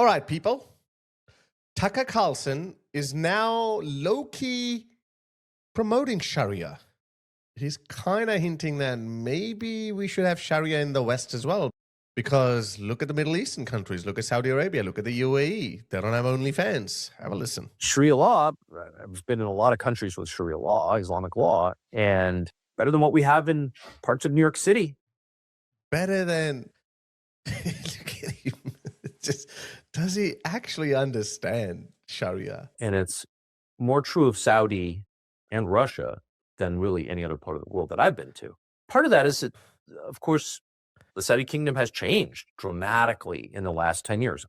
All right, people. Tucker Carlson is now low-key promoting Sharia. He's kind of hinting that maybe we should have Sharia in the West as well. Because look at the Middle Eastern countries. Look at Saudi Arabia. Look at the UAE. They don't have OnlyFans. Have a listen. Sharia law, I've been in a lot of countries with Sharia law, Islamic law, and better than what we have in parts of New York City. Better than... Look at him. Just, does he actually understand Sharia? And it's more true of Saudi and Russia than really any other part of the world that I've been to. Part of that is that, of course, the Saudi kingdom has changed dramatically in the last 10 years,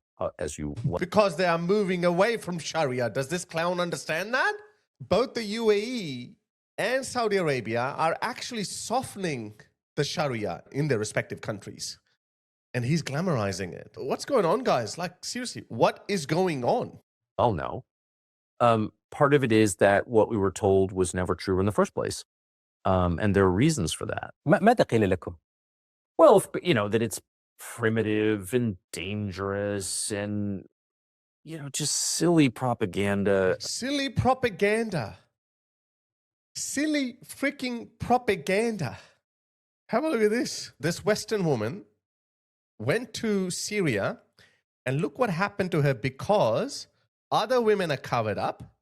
Because they are moving away from Sharia. Does this clown understand that? Both the UAE and Saudi Arabia are actually softening the Sharia in their respective countries. And he's glamorizing it. What's going on, guys? Like, seriously, what is going on? Oh, no. Part of it is that what we were told was never true in the first place. And there are reasons for that. ماذا قيل لكم؟ Well, that it's primitive and dangerous and, just silly propaganda. Silly propaganda. Silly freaking propaganda. Have a look at this. This Western woman went to Syria, and look what happened to her because other women are covered up.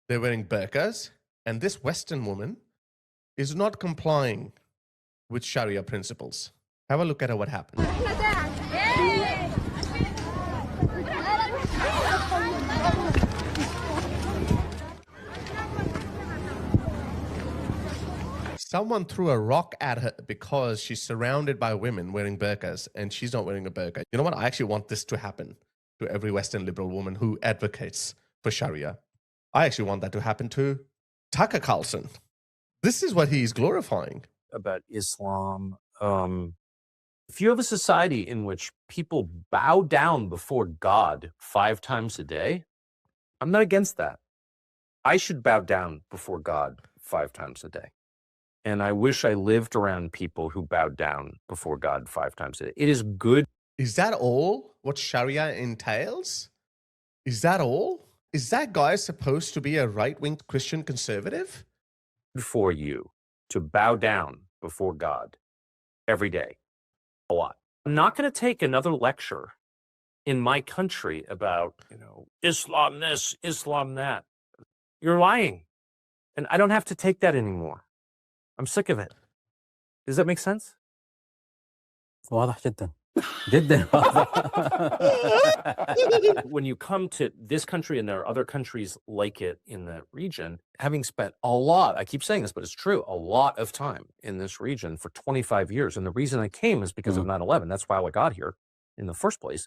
They're wearing burqas, and this Western woman is not complying with Sharia principles. Have a look at what happened. Someone threw a rock at her because she's surrounded by women wearing burqas and she's not wearing a burqa. You know what? I actually want this to happen to every Western liberal woman who advocates for Sharia. I actually want that to happen to Tucker Carlson. This is what he's glorifying. About Islam. If you have a society in which people bow down before God 5 times a day, I'm not against that. I should bow down before God 5 times a day. And I wish I lived around people who bowed down before God 5 times a day. It is good. Is that all what Sharia entails? Is that all? Is that guy supposed to be a right-wing Christian conservative? For you to bow down before God every day. A lot. I'm not going to take another lecture in my country about, Islam this, Islam that. You're lying. And I don't have to take that anymore. I'm sick of it. Does that make sense? واضح جدا جدا When you come to this country, and there are other countries like it in the region, having spent a lot, I keep saying this, but it's true, a lot of time in this region for 25 years. And the reason I came is because of 9/11. That's why I got here in the first place.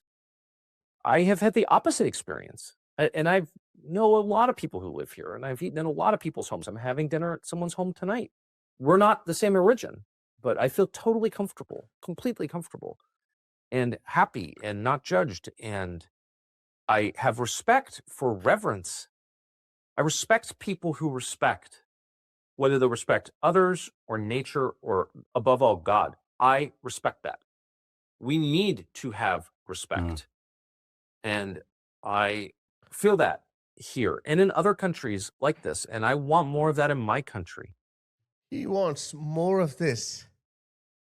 I have had the opposite experience. And I know a lot of people who live here, and I've eaten in a lot of people's homes. I'm having dinner at someone's home tonight. We're not the same religion, but I feel totally comfortable, completely comfortable, and happy and not judged. And I have respect for reverence. I respect people who respect, whether they respect others or nature or above all God. I respect that. We need to have respect. And I feel that here and in other countries like this. And I want more of that in my country. He wants more of this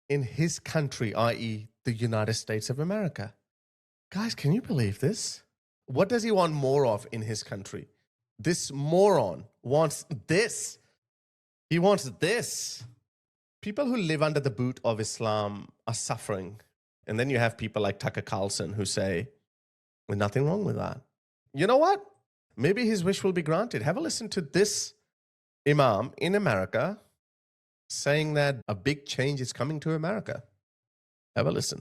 in his country, i.e. the United States of America. Guys, can you believe this? What does he want more of in his country? This moron wants this. He wants this. People who live under the boot of Islam are suffering. And then you have people like Tucker Carlson who say, there's nothing wrong with that. You know what? Maybe his wish will be granted. Have a listen to this Imam in America saying that a big change is coming to America. Have a listen.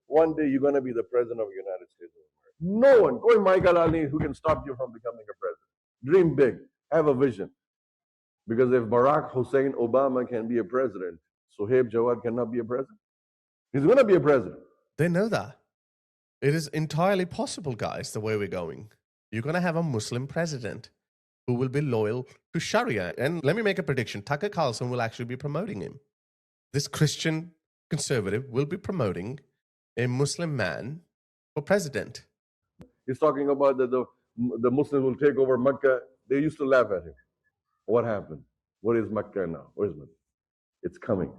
One day you're going to be the president of the United States of America. No one, go in Michael Ali, who can stop you from becoming a president. Dream big. Have a vision. Because if Barack Hussein Obama can be a president, Sohaib Jawad cannot be a president. He's going to be a president. They know that. It is entirely possible, guys, the way we're going. You're going to have a Muslim president who will be loyal to Sharia. And let me make a prediction. Tucker Carlson will actually be promoting him. This Christian conservative will be promoting a Muslim man for president. He's talking about that the Muslims will take over Mecca. They used to laugh at him. What happened? What is Mecca now? Where's Mecca? It's coming.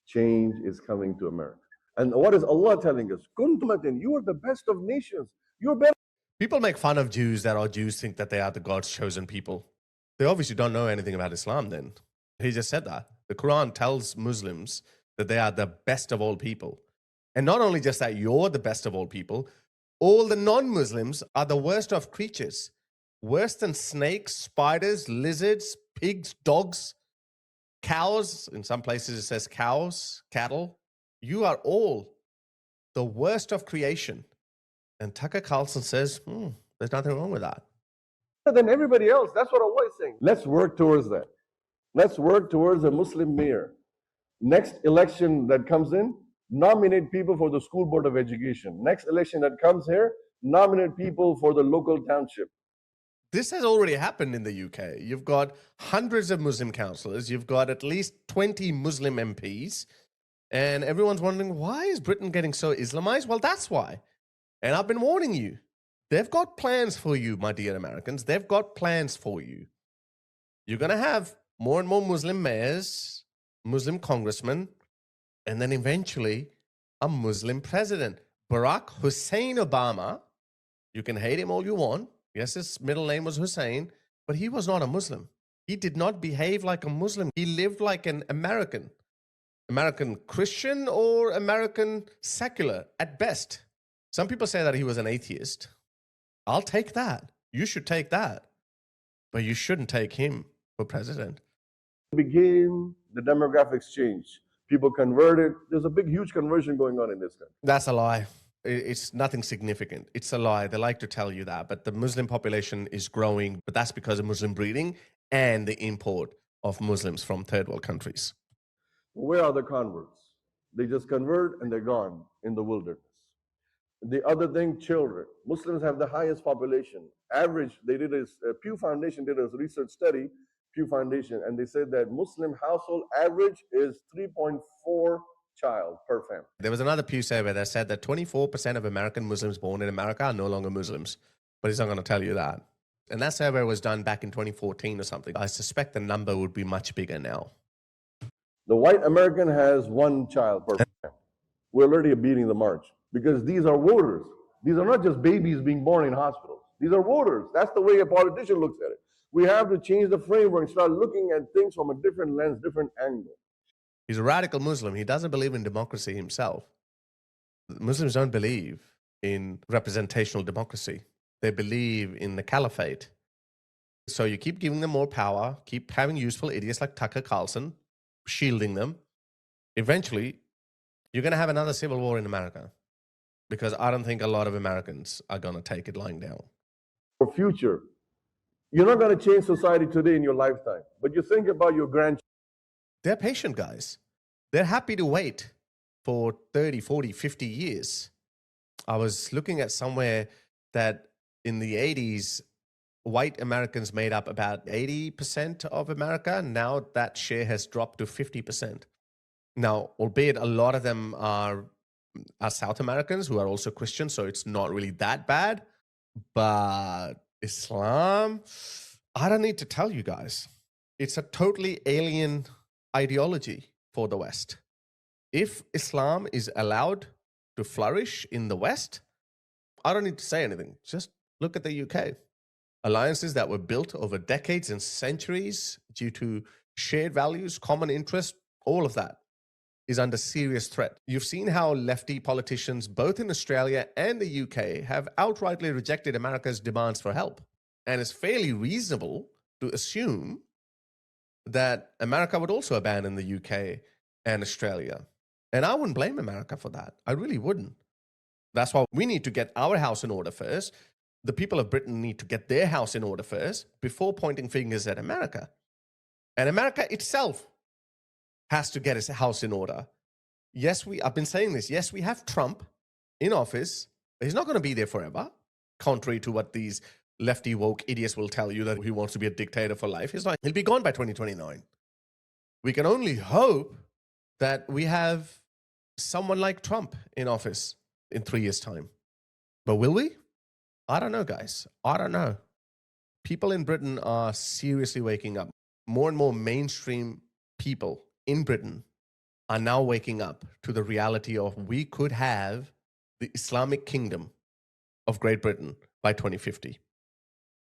Change is coming to America. And what is Allah telling us? Kuntumatin, you are the best of nations. You're better. People make fun of Jews that are Jews, think that they are the God's chosen people. They obviously don't know anything about Islam then. He just said that. The Quran tells Muslims that they are the best of all people. And not only just that you're the best of all people, all the non-Muslims are the worst of creatures. Worse than snakes, spiders, lizards, pigs, dogs, cows. In some places it says cows, cattle. You are all the worst of creation. And Tucker Carlson says, there's nothing wrong with that. Than everybody else. That's what Allah is saying. Let's work towards that. Let's work towards a Muslim mayor. Next election that comes in, nominate people for the school board of education. Next election that comes here, nominate people for the local township. This has already happened in the UK. You've got hundreds of Muslim councillors. You've got at least 20 Muslim MPs. And everyone's wondering, why is Britain getting so Islamized? Well, that's why. And I've been warning you. They've got plans for you, my dear Americans. They've got plans for you. You're going to have more and more Muslim mayors, Muslim congressmen, and then eventually a Muslim president. Barack Hussein Obama, you can hate him all you want. Yes, his middle name was Hussein, but he was not a Muslim. He did not behave like a Muslim. He lived like an American. American Christian or American secular at best. Some people say that he was an atheist. I'll take that. You should take that. But you shouldn't take him for president. Became the demographics change. People converted. There's a big, huge conversion going on in this country. That's a lie. It's nothing significant. It's a lie. They like to tell you that. But the Muslim population is growing. But that's because of Muslim breeding and the import of Muslims from third world countries. Where are the converts? They just convert and they're gone in the wilderness. The other thing, children. Muslims have the highest population. Average, they did Pew Foundation did a research study, Pew Foundation, and they said that Muslim household average is 3.4 child per family. There was another Pew survey that said that 24% of American Muslims born in America are no longer Muslims. But he's not going to tell you that. And that survey was done back in 2014 or something. I suspect the number would be much bigger now. The white American has one child per family. We're already beating the march because these are voters. These are not just babies being born in hospitals. These are voters. That's the way a politician looks at it. We have to change the framework and start looking at things from a different lens, different angle. He's a radical Muslim. He doesn't believe in democracy himself. Muslims don't believe in representational democracy. They believe in the Caliphate. So you keep giving them more power, keep having useful idiots like Tucker Carlson, shielding them. Eventually, you're going to have another civil war in America because I don't think a lot of Americans are going to take it lying down. For future, you're not going to change society today in your lifetime, but you think about your grandchildren. They're patient guys. They're happy to wait for 30, 40, 50 years. I was looking at somewhere that in the 80s, white Americans made up about 80% of America. Now that share has dropped to 50%. Now, albeit a lot of them are South Americans who are also Christians, so it's not really that bad. But Islam, I don't need to tell you guys. It's a totally alien ideology for the West. If Islam is allowed to flourish in the West, I don't need to say anything. Just look at the UK. Alliances that were built over decades and centuries due to shared values, common interests, all of that is under serious threat. You've seen how lefty politicians, both in Australia and the UK, have outrightly rejected America's demands for help. And it's fairly reasonable to assume that America would also abandon the UK and Australia. And I wouldn't blame America for that. I really wouldn't. That's why we need to get our house in order first. The people of Britain need to get their house in order first before pointing fingers at America. And America itself has to get its house in order. Yes, I've been saying this. Yes, we have Trump in office, but he's not going to be there forever, contrary to what these lefty woke idiots will tell you that he wants to be a dictator for life. He'll be gone by 2029. We can only hope that we have someone like Trump in office in 3 years' time. But will we? I don't know, guys. I don't know. People in Britain are seriously waking up. More and more mainstream people in Britain are now waking up to the reality of we could have the Islamic kingdom of Great Britain by 2050.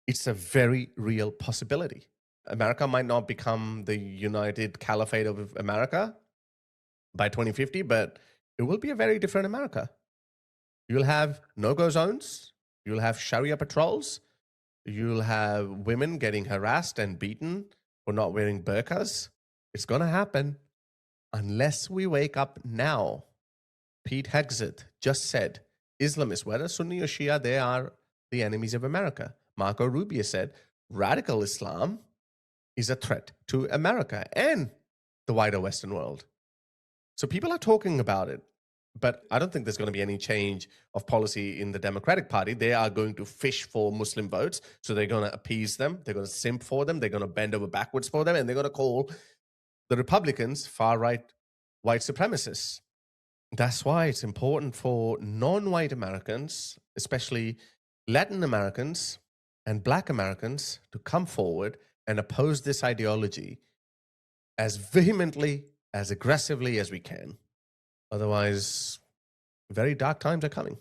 It's a very real possibility. America might not become the United Caliphate of America by 2050, but it will be a very different America. You'll have no-go zones. You'll have Sharia patrols. You'll have women getting harassed and beaten for not wearing burqas. It's going to happen unless we wake up now. Pete Hegseth just said, Islamists, whether Sunni or Shia, they are the enemies of America. Marco Rubio said, radical Islam is a threat to America and the wider Western world. So people are talking about it, but I don't think there's going to be any change of policy in the Democratic Party. They are going to fish for Muslim votes. So they're going to appease them. They're going to simp for them. They're going to bend over backwards for them. And they're going to call the Republicans far-right white supremacists. That's why it's important for non-white Americans, especially Latin Americans and Black Americans, to come forward and oppose this ideology as vehemently, as aggressively as we can. Otherwise, very dark times are coming.